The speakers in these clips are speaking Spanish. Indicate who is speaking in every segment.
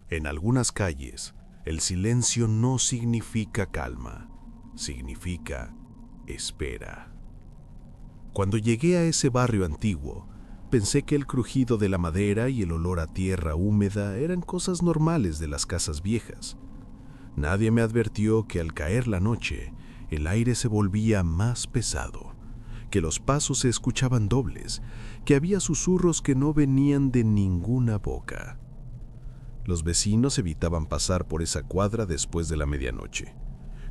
Speaker 1: En algunas calles, el silencio no significa calma, significa espera. Cuando llegué a ese barrio antiguo, pensé que el crujido de la madera y el olor a tierra húmeda eran cosas normales de las casas viejas. Nadie me advirtió que al caer la noche, el aire se volvía más pesado, que los pasos se escuchaban dobles, que había susurros que no venían de ninguna boca. Los vecinos evitaban pasar por esa cuadra después de la medianoche.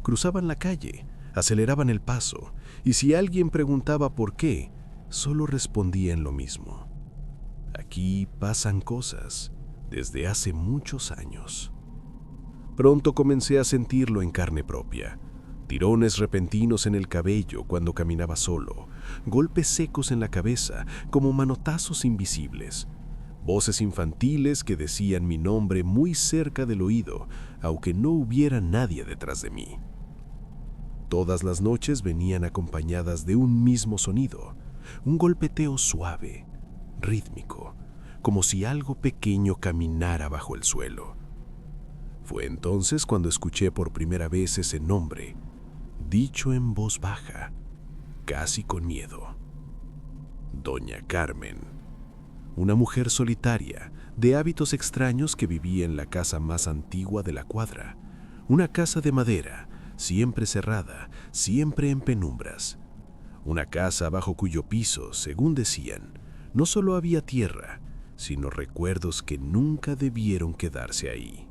Speaker 1: Cruzaban la calle, aceleraban el paso, y si alguien preguntaba por qué, solo respondían lo mismo. Aquí pasan cosas desde hace muchos años. Pronto comencé a sentirlo en carne propia. Tirones repentinos en el cabello cuando caminaba solo, golpes secos en la cabeza como manotazos invisibles, voces infantiles que decían mi nombre muy cerca del oído, aunque no hubiera nadie detrás de mí. Todas las noches venían acompañadas de un mismo sonido, un golpeteo suave, rítmico, como si algo pequeño caminara bajo el suelo. Fue entonces cuando escuché por primera vez ese nombre, dicho en voz baja, casi con miedo. Doña Carmen, una mujer solitaria, de hábitos extraños que vivía en la casa más antigua de la cuadra, una casa de madera, siempre cerrada, siempre en penumbras. Una casa bajo cuyo piso, según decían, no solo había tierra, sino recuerdos que nunca debieron quedarse ahí.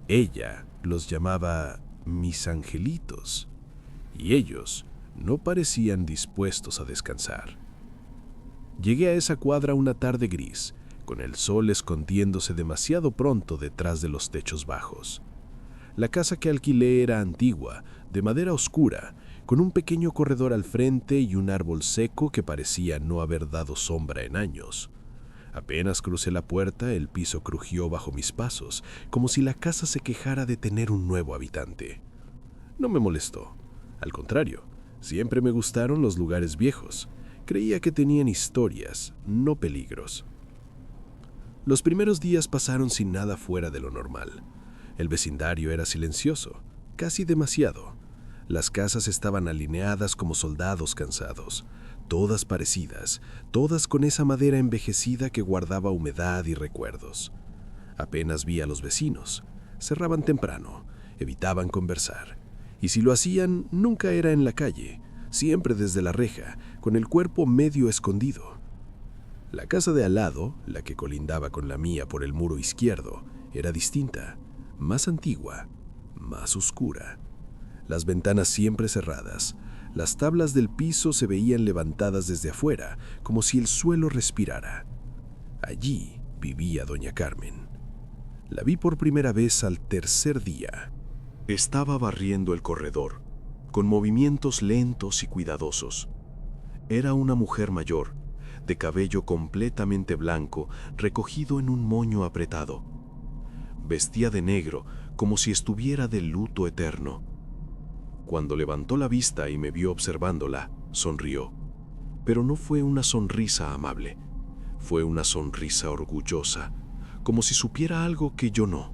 Speaker 1: Ella los llamaba mis angelitos, y ellos no parecían dispuestos a descansar. Llegué a esa cuadra una tarde gris, con el sol escondiéndose demasiado pronto detrás de los techos bajos. La casa que alquilé era antigua, de madera oscura, con un pequeño corredor al frente y un árbol seco que parecía no haber dado sombra en años. Apenas crucé la puerta, el piso crujió bajo mis pasos, como si la casa se quejara de tener un nuevo habitante. No me molestó. Al contrario, siempre me gustaron los lugares viejos. Creía que tenían historias, no peligros. Los primeros días pasaron sin nada fuera de lo normal. El vecindario era silencioso, casi demasiado. Las casas estaban alineadas como soldados cansados, todas parecidas, todas con esa madera envejecida que guardaba humedad y recuerdos. Apenas vi a los vecinos. Cerraban temprano, evitaban conversar. Y si lo hacían, nunca era en la calle, siempre desde la reja, con el cuerpo medio escondido. La casa de al lado, la que colindaba con la mía por el muro izquierdo, era distinta, más antigua, más oscura. Las ventanas siempre cerradas, las tablas del piso se veían levantadas desde afuera, como si el suelo respirara. Allí vivía doña Carmen. La vi por primera vez al tercer día. Estaba barriendo el corredor, con movimientos lentos y cuidadosos. Era una mujer mayor, de cabello completamente blanco, recogido en un moño apretado. Vestía de negro, como si estuviera de luto eterno. Cuando levantó la vista y me vio observándola, sonrió. Pero no fue una sonrisa amable, fue una sonrisa orgullosa, como si supiera algo que yo no.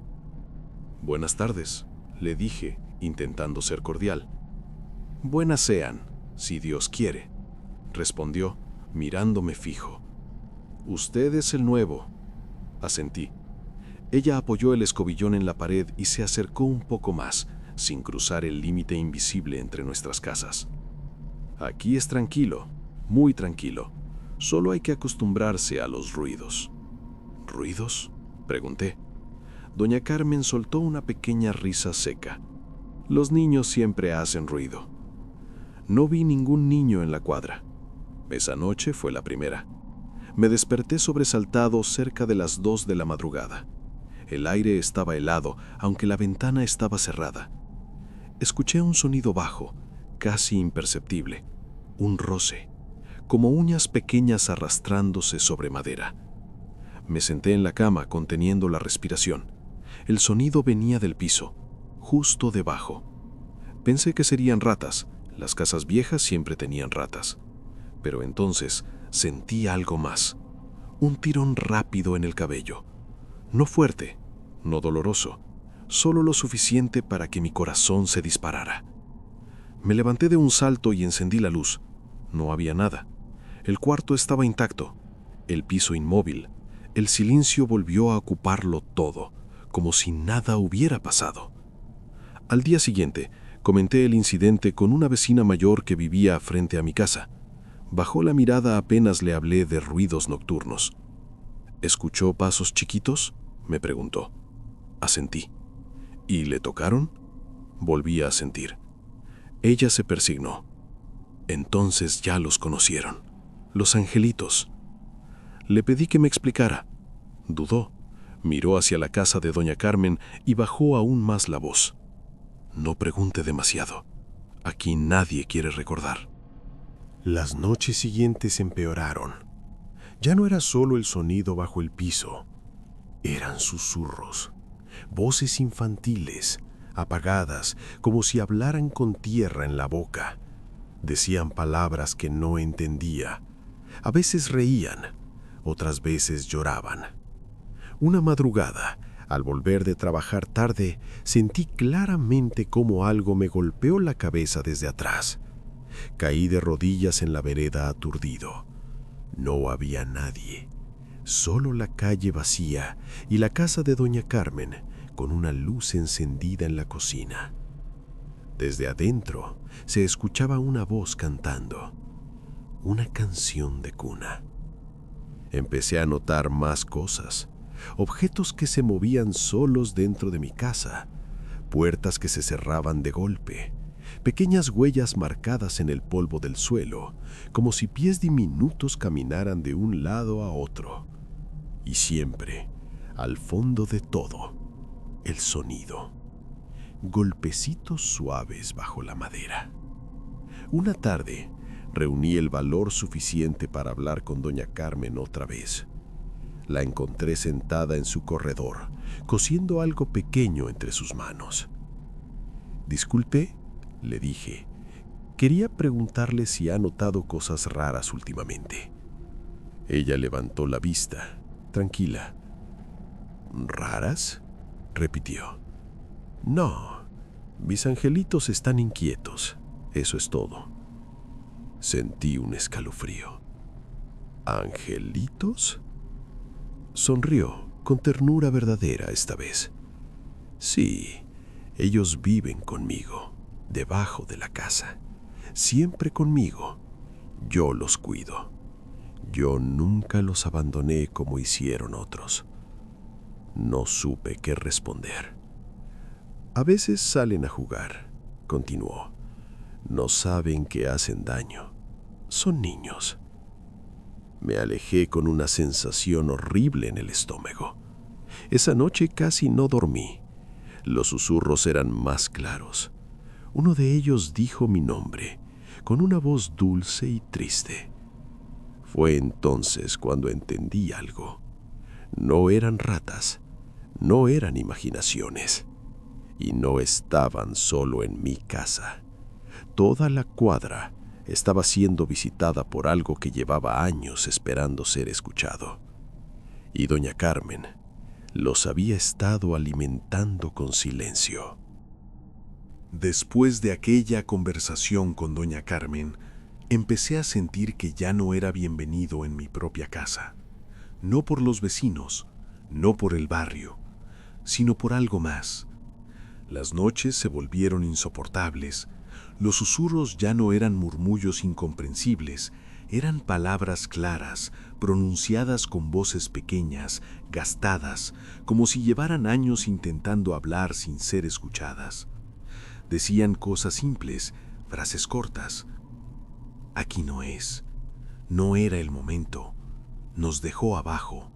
Speaker 1: «Buenas tardes», le dije, intentando ser cordial. «Buenas sean, si Dios quiere», respondió, mirándome fijo. «Usted es el nuevo», asentí. Ella apoyó el escobillón en la pared y se acercó un poco más, sin cruzar el límite invisible entre nuestras casas. «Aquí es tranquilo, muy tranquilo. Solo hay que acostumbrarse a los ruidos». «¿Ruidos?», pregunté. Doña Carmen soltó una pequeña risa seca. «Los niños siempre hacen ruido». No vi ningún niño en la cuadra. Esa noche fue la primera. Me desperté sobresaltado cerca de las 2 de la madrugada. El aire estaba helado, aunque la ventana estaba cerrada. Escuché un sonido bajo, casi imperceptible, un roce, como uñas pequeñas arrastrándose sobre madera. Me senté en la cama conteniendo la respiración. El sonido venía del piso, justo debajo. Pensé que serían ratas. Las casas viejas siempre tenían ratas. Pero entonces sentí algo más. Un tirón rápido en el cabello. No fuerte, no doloroso, solo lo suficiente para que mi corazón se disparara. Me levanté de un salto y encendí la luz. No había nada. El cuarto estaba intacto, el piso inmóvil. El silencio volvió a ocuparlo todo, como si nada hubiera pasado. Al día siguiente, comenté el incidente con una vecina mayor que vivía frente a mi casa. Bajó la mirada apenas le hablé de ruidos nocturnos. ¿Escuchó pasos chiquitos?, me preguntó. Asentí. ¿Y le tocaron? Volví a asentir. Ella se persignó. Entonces ya los conocieron. Los angelitos. Le pedí que me explicara. Dudó. Miró hacia la casa de doña Carmen y bajó aún más la voz. No pregunte demasiado. Aquí nadie quiere recordar.
Speaker 2: Las noches siguientes empeoraron. Ya no era solo el sonido bajo el piso. Eran susurros, voces infantiles, apagadas, como si hablaran con tierra en la boca. Decían palabras que no entendía. A veces reían, otras veces lloraban. Una madrugada, al volver de trabajar tarde, sentí claramente cómo algo me golpeó la cabeza desde atrás. Caí de rodillas en la vereda aturdido. No había nadie, solo la calle vacía y la casa de doña Carmen con una luz encendida en la cocina. Desde adentro se escuchaba una voz cantando, una canción de cuna. Empecé a notar más cosas, objetos que se movían solos dentro de mi casa, puertas que se cerraban de golpe, pequeñas huellas marcadas en el polvo del suelo, como si pies diminutos caminaran de un lado a otro. Y siempre, al fondo de todo, el sonido. Golpecitos suaves bajo la madera. Una tarde, reuní el valor suficiente para hablar con doña Carmen otra vez. La encontré sentada en su corredor, cosiendo algo pequeño entre sus manos. «Disculpe», le dije, «quería preguntarle si ha notado cosas raras últimamente». Ella levantó la vista, tranquila. «¿Raras?», repitió. «No, mis angelitos están inquietos, eso es todo». Sentí un escalofrío. ¿Angelitos? Sonrió con ternura verdadera esta vez. Sí, ellos viven conmigo, debajo de la casa, siempre conmigo. Yo los cuido. Yo nunca los abandoné como hicieron otros. No supe qué responder. A veces salen a jugar, continuó. No saben que hacen daño. Son niños. Me alejé con una sensación horrible en el estómago. Esa noche casi no dormí. Los susurros eran más claros. Uno de ellos dijo mi nombre, con una voz dulce y triste. Fue entonces cuando entendí algo. No eran ratas, no eran imaginaciones, y no estaban solo en mi casa. Toda la cuadra estaba siendo visitada por algo que llevaba años esperando ser escuchado. Y doña Carmen los había estado alimentando con silencio. Después de aquella conversación con doña Carmen, empecé a sentir que ya no era bienvenido en mi propia casa. No por los vecinos, no por el barrio, sino por algo más. Las noches se volvieron insoportables. Los susurros ya no eran murmullos incomprensibles, eran palabras claras, pronunciadas con voces pequeñas, gastadas, como si llevaran años intentando hablar sin ser escuchadas. Decían cosas simples, frases cortas. Aquí no es, no era el momento, nos dejó abajo.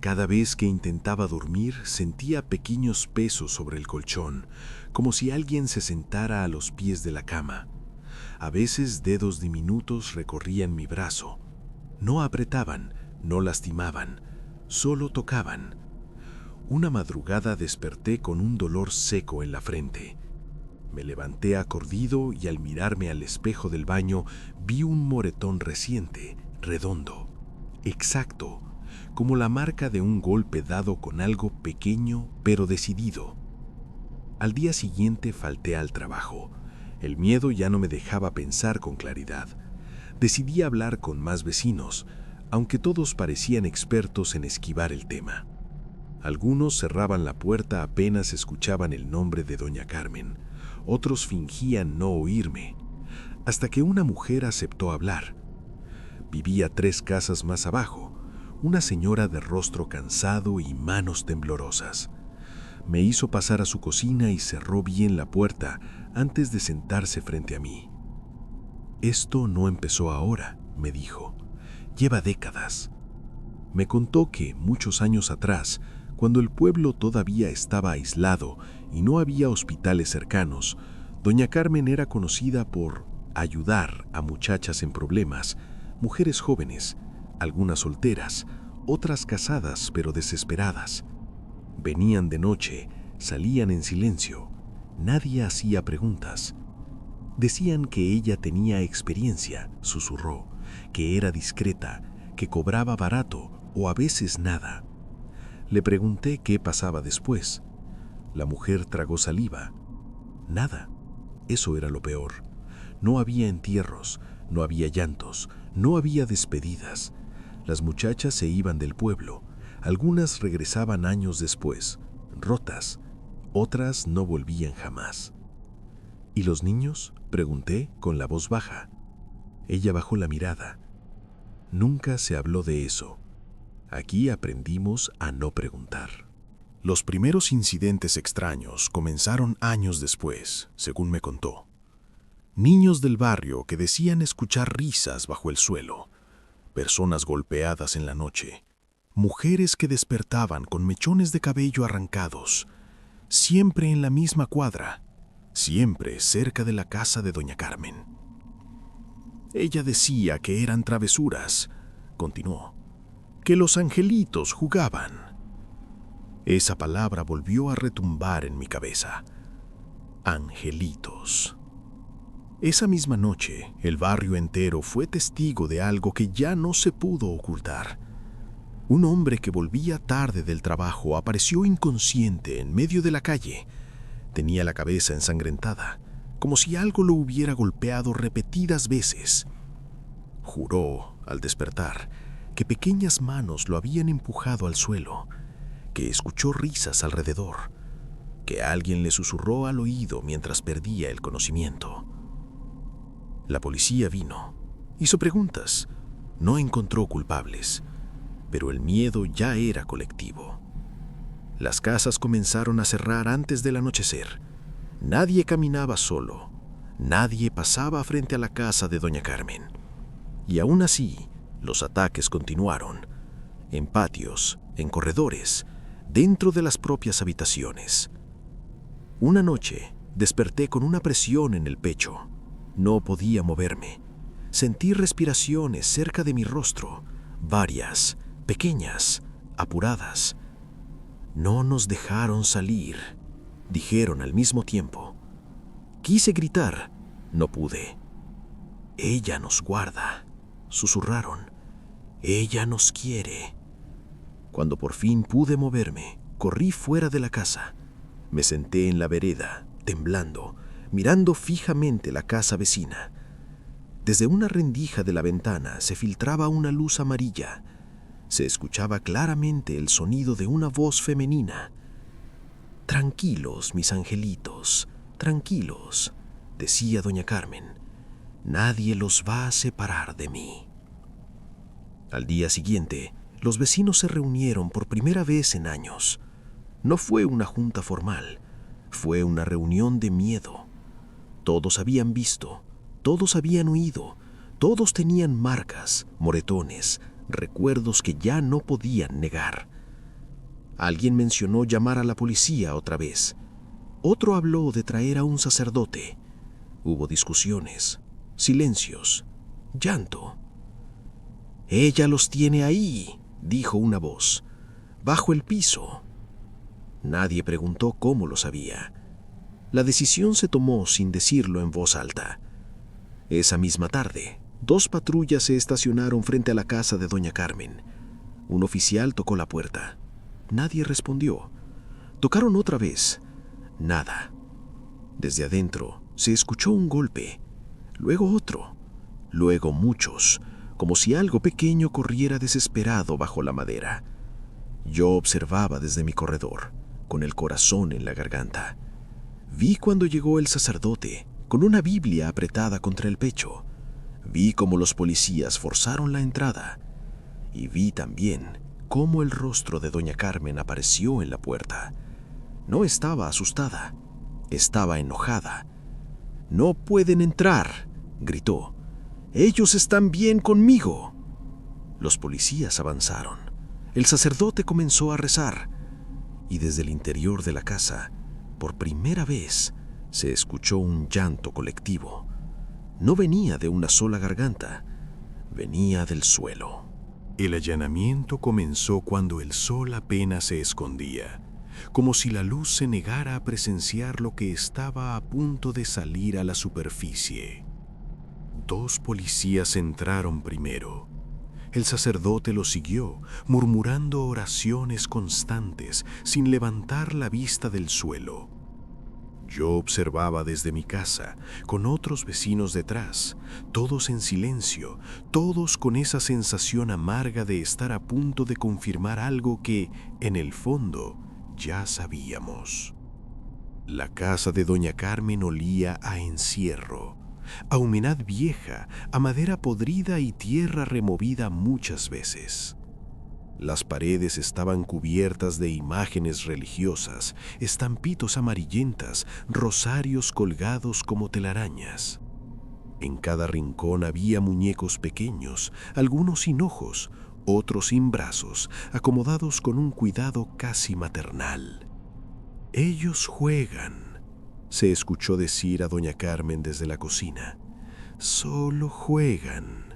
Speaker 2: Cada vez que intentaba dormir, sentía pequeños pesos sobre el colchón, como si alguien se sentara a los pies de la cama. A veces dedos diminutos recorrían mi brazo. No apretaban, no lastimaban, solo tocaban. Una madrugada desperté con un dolor seco en la frente. Me levanté acordido y al mirarme al espejo del baño vi un moretón reciente, redondo, exacto, como la marca de un golpe dado con algo pequeño pero decidido. Al día siguiente falté al trabajo. El miedo ya no me dejaba pensar con claridad. Decidí hablar con más vecinos, aunque todos parecían expertos en esquivar el tema. Algunos cerraban la puerta apenas escuchaban el nombre de doña Carmen. Otros fingían no oírme, hasta que una mujer aceptó hablar. Vivía 3 casas más abajo, una señora de rostro cansado y manos temblorosas. Me hizo pasar a su cocina y cerró bien la puerta antes de sentarse frente a mí. «Esto no empezó ahora», me dijo. «Lleva décadas». Me contó que, muchos años atrás, cuando el pueblo todavía estaba aislado y no había hospitales cercanos, doña Carmen era conocida por ayudar a muchachas en problemas, mujeres jóvenes, algunas solteras, otras casadas pero desesperadas. Venían de noche, salían en silencio, nadie hacía preguntas. Decían que ella tenía experiencia, susurró, que era discreta, que cobraba barato o a veces nada. Le pregunté qué pasaba después. La mujer tragó saliva. Nada. Eso era lo peor. No había entierros, no había llantos, no había despedidas. Las muchachas se iban del pueblo. Algunas regresaban años después, rotas. Otras no volvían jamás. ¿Y los niños?, pregunté con la voz baja. Ella bajó la mirada. Nunca se habló de eso. Aquí aprendimos a no preguntar.
Speaker 1: Los primeros incidentes extraños comenzaron años después, según me contó. Niños del barrio que decían escuchar risas bajo el suelo, personas golpeadas en la noche, mujeres que despertaban con mechones de cabello arrancados, siempre en la misma cuadra, siempre cerca de la casa de doña Carmen. Ella decía que eran travesuras, continuó, que los angelitos jugaban. Esa palabra volvió a retumbar en mi cabeza. Angelitos. Esa misma noche, el barrio entero fue testigo de algo que ya no se pudo ocultar. Un hombre que volvía tarde del trabajo apareció inconsciente en medio de la calle. Tenía la cabeza ensangrentada, como si algo lo hubiera golpeado repetidas veces. Juró, al despertar, que pequeñas manos lo habían empujado al suelo, que escuchó risas alrededor, que alguien le susurró al oído mientras perdía el conocimiento. La policía vino, hizo preguntas, no encontró culpables, pero el miedo ya era colectivo. Las casas comenzaron a cerrar antes del anochecer. Nadie caminaba solo, nadie pasaba frente a la casa de doña Carmen. Y aún así, los ataques continuaron, en patios, en corredores, dentro de las propias habitaciones. Una noche, desperté con una presión en el pecho. No podía moverme. Sentí respiraciones cerca de mi rostro, varias, pequeñas, apuradas. No nos dejaron salir, dijeron al mismo tiempo. Quise gritar, no pude. Ella nos guarda, susurraron. Ella nos quiere. Cuando por fin pude moverme, corrí fuera de la casa. Me senté en la vereda, temblando, mirando fijamente la casa vecina. Desde una rendija de la ventana se filtraba una luz amarilla. Se escuchaba claramente el sonido de una voz femenina. «Tranquilos, mis angelitos, tranquilos», decía doña Carmen. «Nadie los va a separar de mí». Al día siguiente, los vecinos se reunieron por primera vez en años. No fue una junta formal, fue una reunión de miedo. Todos habían visto, todos habían oído, todos tenían marcas, moretones, recuerdos que ya no podían negar. Alguien mencionó llamar a la policía otra vez. Otro habló de traer a un sacerdote. Hubo discusiones, silencios, llanto. «Ella los tiene ahí», dijo una voz, «bajo el piso». Nadie preguntó cómo lo sabía. La decisión se tomó sin decirlo en voz alta. Esa misma tarde, 2 patrullas se estacionaron frente a la casa de doña Carmen.
Speaker 2: Un oficial tocó la puerta. Nadie respondió. Tocaron otra vez. Nada. Desde adentro se escuchó un golpe, luego otro, luego muchos, como si algo pequeño corriera desesperado bajo la madera. Yo observaba desde mi corredor, con el corazón en la garganta. Vi cuando llegó el sacerdote, con una Biblia apretada contra el pecho. Vi cómo los policías forzaron la entrada. Y vi también cómo el rostro de doña Carmen apareció en la puerta. No estaba asustada, estaba enojada. «¡No pueden entrar!», gritó. «¡Ellos están bien conmigo!». Los policías avanzaron. El sacerdote comenzó a rezar. Y desde el interior de la casa, por primera vez, se escuchó un llanto colectivo. No venía de una sola garganta, venía del suelo.
Speaker 1: El allanamiento comenzó cuando el sol apenas se escondía, como si la luz se negara a presenciar lo que estaba a punto de salir a la superficie. 2 policías entraron primero. El sacerdote los siguió, murmurando oraciones constantes, sin levantar la vista del suelo. Yo observaba desde mi casa, con otros vecinos detrás, todos en silencio, todos con esa sensación amarga de estar a punto de confirmar algo que, en el fondo, ya sabíamos. La casa de doña Carmen olía a encierro, a humedad vieja, a madera podrida y tierra removida muchas veces. Las paredes estaban cubiertas de imágenes religiosas, estampitos amarillentas, rosarios colgados como telarañas. En cada rincón había muñecos pequeños, algunos sin ojos, otros sin brazos, acomodados con un cuidado casi maternal. «Ellos juegan», se escuchó decir a doña Carmen desde la cocina. «Solo juegan».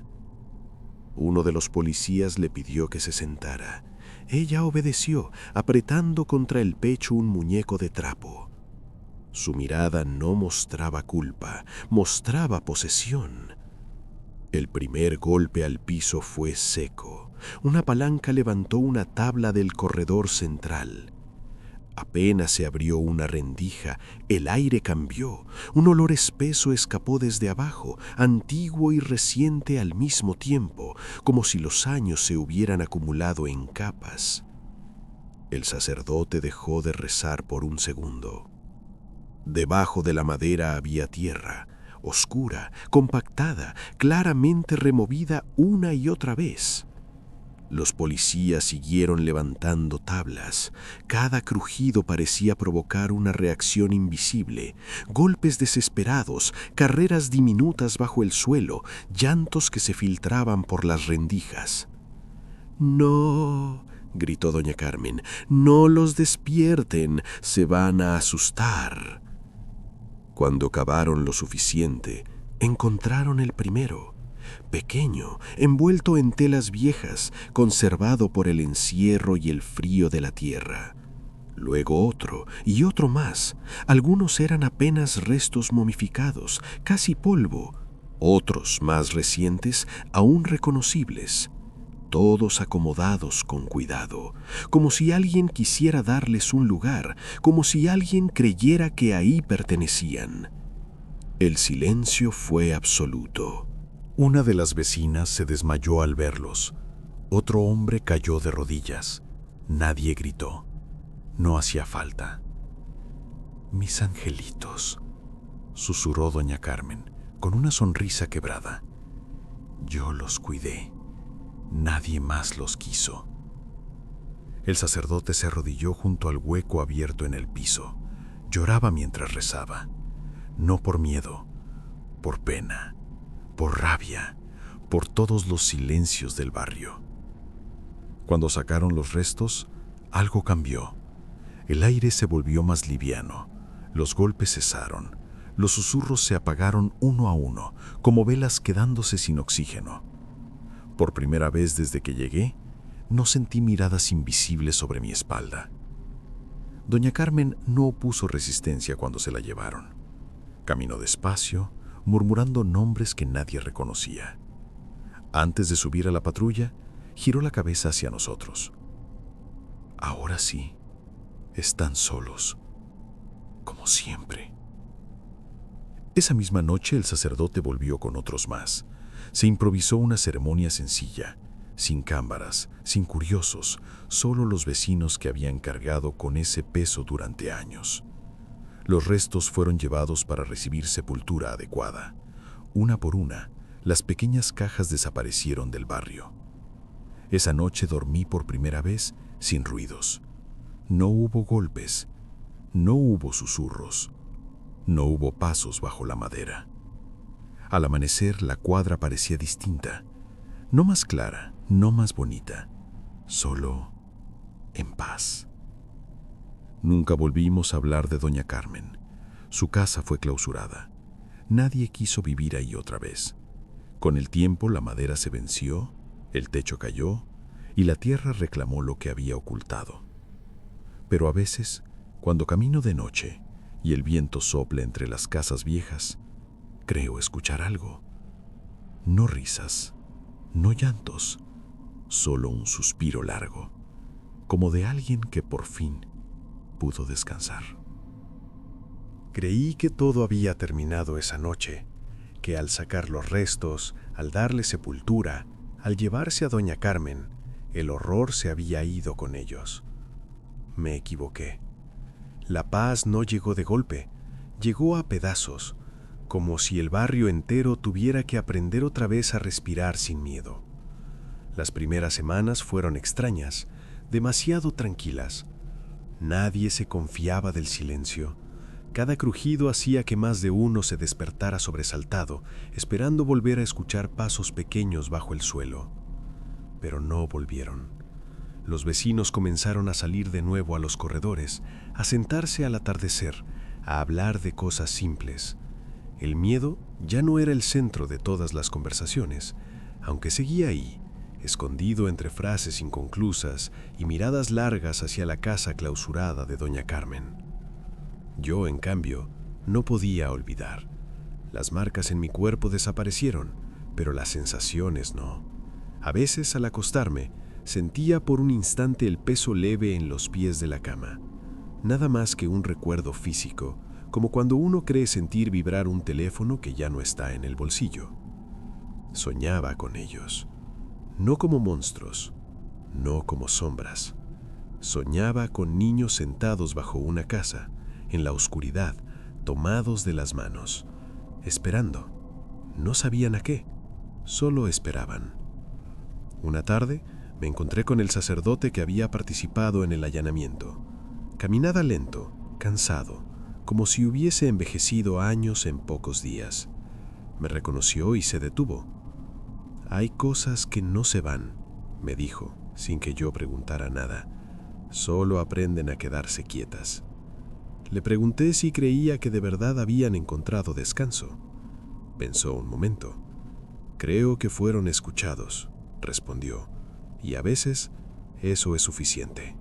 Speaker 1: Uno de los policías le pidió que se sentara. Ella obedeció, apretando contra el pecho un muñeco de trapo. Su mirada no mostraba culpa, mostraba posesión. El primer golpe al piso fue seco. Una palanca levantó una tabla del corredor central. Apenas se abrió una rendija, el aire cambió. Un olor espeso escapó desde abajo, antiguo y reciente al mismo tiempo, como si los años se hubieran acumulado en capas. El sacerdote dejó de rezar por un segundo. Debajo de la madera había tierra, oscura, compactada, claramente removida una y otra vez. Los policías siguieron levantando tablas. Cada crujido parecía provocar una reacción invisible. Golpes desesperados, carreras diminutas bajo el suelo, llantos que se filtraban por las rendijas. «No», gritó doña Carmen, «no los despierten, se van a asustar». Cuando cavaron lo suficiente, encontraron el primero. Pequeño, envuelto en telas viejas, conservado por el encierro y el frío de la tierra. Luego otro y otro más. Algunos eran apenas restos momificados, casi polvo. Otros, más recientes, aún reconocibles. Todos acomodados con cuidado, como si alguien quisiera darles un lugar, como si alguien creyera que ahí pertenecían. El silencio fue absoluto. Una de las vecinas se desmayó al verlos. Otro hombre cayó de rodillas. Nadie gritó. No hacía falta. «Mis angelitos», susurró doña Carmen, con una sonrisa quebrada. «Yo los cuidé. Nadie más los quiso». El sacerdote se arrodilló junto al hueco abierto en el piso. Lloraba mientras rezaba. No por miedo, por pena, por rabia, por todos los silencios del barrio. Cuando sacaron los restos, algo cambió. El aire se volvió más liviano, los golpes cesaron, los susurros se apagaron uno a uno, como velas quedándose sin oxígeno. Por primera vez desde que llegué, no sentí miradas invisibles sobre mi espalda. Doña Carmen no opuso resistencia cuando se la llevaron. Caminó despacio, murmurando nombres que nadie reconocía. Antes de subir a la patrulla,
Speaker 2: giró la cabeza hacia nosotros. Ahora sí, están solos, como siempre. Esa misma noche el sacerdote volvió con otros más. Se improvisó una ceremonia sencilla, sin cámaras, sin curiosos, solo los vecinos que habían cargado con ese peso durante años. Los restos fueron llevados para recibir sepultura adecuada. Una por una, las pequeñas cajas desaparecieron del barrio. Esa noche dormí por primera vez sin ruidos. No hubo golpes, no hubo susurros, no hubo pasos bajo la madera. Al amanecer la cuadra parecía distinta, no más clara, no más bonita, solo en paz. Nunca volvimos a hablar de doña Carmen. Su casa fue clausurada. Nadie quiso vivir ahí otra vez. Con el tiempo la madera se venció, el techo cayó y la tierra reclamó lo que había ocultado. Pero a veces, cuando camino de noche y el viento sopla entre las casas viejas, creo escuchar algo. No risas, no llantos, solo un suspiro largo, como de alguien que por fin pudo descansar.
Speaker 1: Creí que todo había terminado esa noche, que al sacar los restos, al darle sepultura, al llevarse a doña Carmen, el horror se había ido con ellos. Me equivoqué. La paz no llegó de golpe, llegó a pedazos, como si el barrio entero tuviera que aprender otra vez a respirar sin miedo. Las primeras semanas fueron extrañas, demasiado tranquilas. Nadie se confiaba del silencio. Cada crujido hacía que más de uno se despertara sobresaltado, esperando volver a escuchar pasos pequeños bajo el suelo. Pero no volvieron. Los vecinos comenzaron a salir de nuevo a los corredores, a sentarse al atardecer, a hablar de cosas simples. El miedo ya no era el centro de todas las conversaciones, aunque seguía ahí, escondido entre frases inconclusas y miradas largas hacia la casa clausurada de doña Carmen. Yo, en cambio, no podía olvidar. Las marcas en mi cuerpo desaparecieron, pero las sensaciones no. A veces, al acostarme, sentía por un instante el peso leve en los pies de la cama. Nada más que un recuerdo físico, como cuando uno cree sentir vibrar un teléfono que ya no está en el bolsillo. Soñaba con ellos, no como monstruos, no como sombras. Soñaba con niños sentados bajo una casa, en la oscuridad, tomados de las manos, esperando. No sabían a qué, solo esperaban. Una tarde me encontré con el sacerdote que había participado en el allanamiento. Caminaba lento, cansado, como si hubiese envejecido años en pocos días. Me reconoció y se detuvo. «Hay cosas que no se van», me dijo, sin que yo preguntara nada. «Solo aprenden a quedarse quietas». Le pregunté si creía que de verdad habían encontrado descanso. Pensó un momento. «Creo que fueron escuchados», respondió, «y a veces eso es suficiente».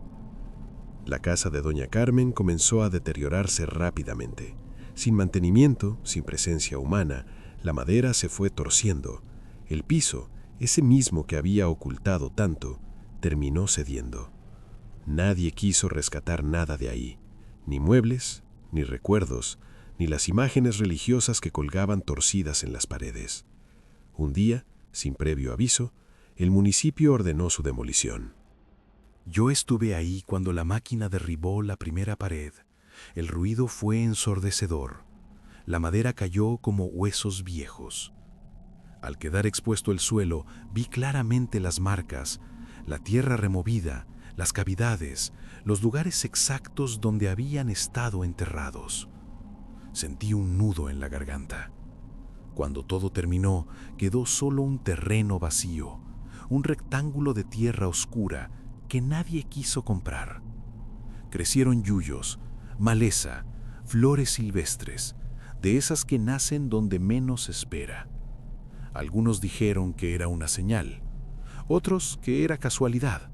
Speaker 1: La casa de doña Carmen comenzó a deteriorarse rápidamente. Sin mantenimiento, sin presencia humana, la madera se fue torciendo. El piso, ese mismo que había ocultado tanto, terminó cediendo. Nadie quiso rescatar nada de ahí, ni muebles, ni recuerdos, ni las imágenes religiosas que colgaban torcidas en las paredes. Un día, sin previo aviso, el municipio ordenó su demolición. Yo estuve ahí cuando la máquina derribó la primera pared. El ruido fue ensordecedor. La madera cayó como huesos viejos. Al quedar expuesto el suelo, vi claramente las marcas, la tierra removida, las cavidades, los lugares exactos donde habían estado enterrados. Sentí un nudo en la garganta. Cuando todo terminó, quedó solo un terreno vacío, un rectángulo de tierra oscura que nadie quiso comprar. Crecieron yuyos, maleza, flores silvestres, de esas que nacen donde menos se espera. Algunos dijeron que era una señal, otros que era casualidad.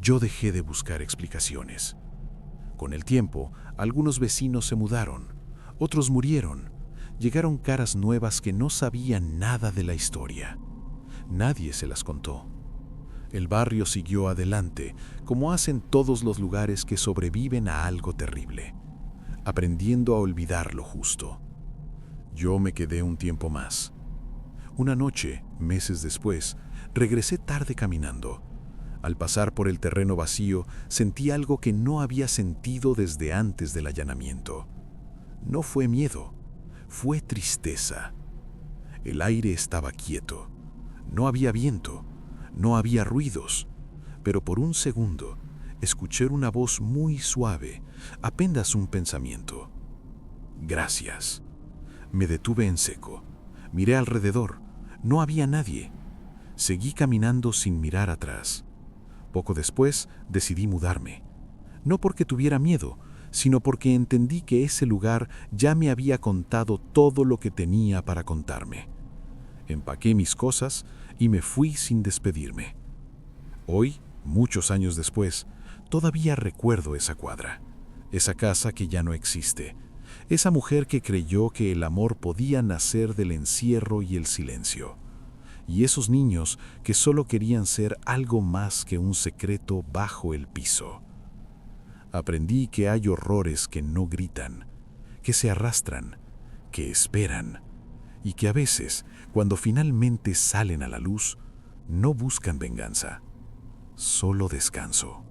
Speaker 1: Yo dejé de buscar explicaciones. Con el tiempo, algunos vecinos se mudaron, otros murieron. Llegaron caras nuevas que no sabían nada de la historia. Nadie se las contó. El barrio siguió adelante, como hacen todos los lugares que sobreviven a algo terrible, aprendiendo a olvidar lo justo. Yo me quedé un tiempo más. Una noche, meses después, regresé tarde caminando. Al pasar por el terreno vacío, sentí algo que no había sentido desde antes del allanamiento. No fue miedo, fue tristeza. El aire estaba quieto. No había viento, no había ruidos, pero por un segundo escuché una voz muy suave, apenas un pensamiento. Gracias. Me detuve en seco. Miré alrededor. No había nadie. Seguí caminando sin mirar atrás. Poco después decidí mudarme. No porque tuviera miedo, sino porque entendí que ese lugar ya me había contado todo lo que tenía para contarme. Empaqué mis cosas y me fui sin despedirme. Hoy, muchos años después, todavía recuerdo esa cuadra, esa casa que ya no existe, esa mujer que creyó que el amor podía nacer del encierro y el silencio, y esos niños que solo querían ser algo más que un secreto bajo el piso. Aprendí que hay horrores que no gritan, que se arrastran, que esperan, y que a veces, cuando finalmente salen a la luz, no buscan venganza, solo descanso.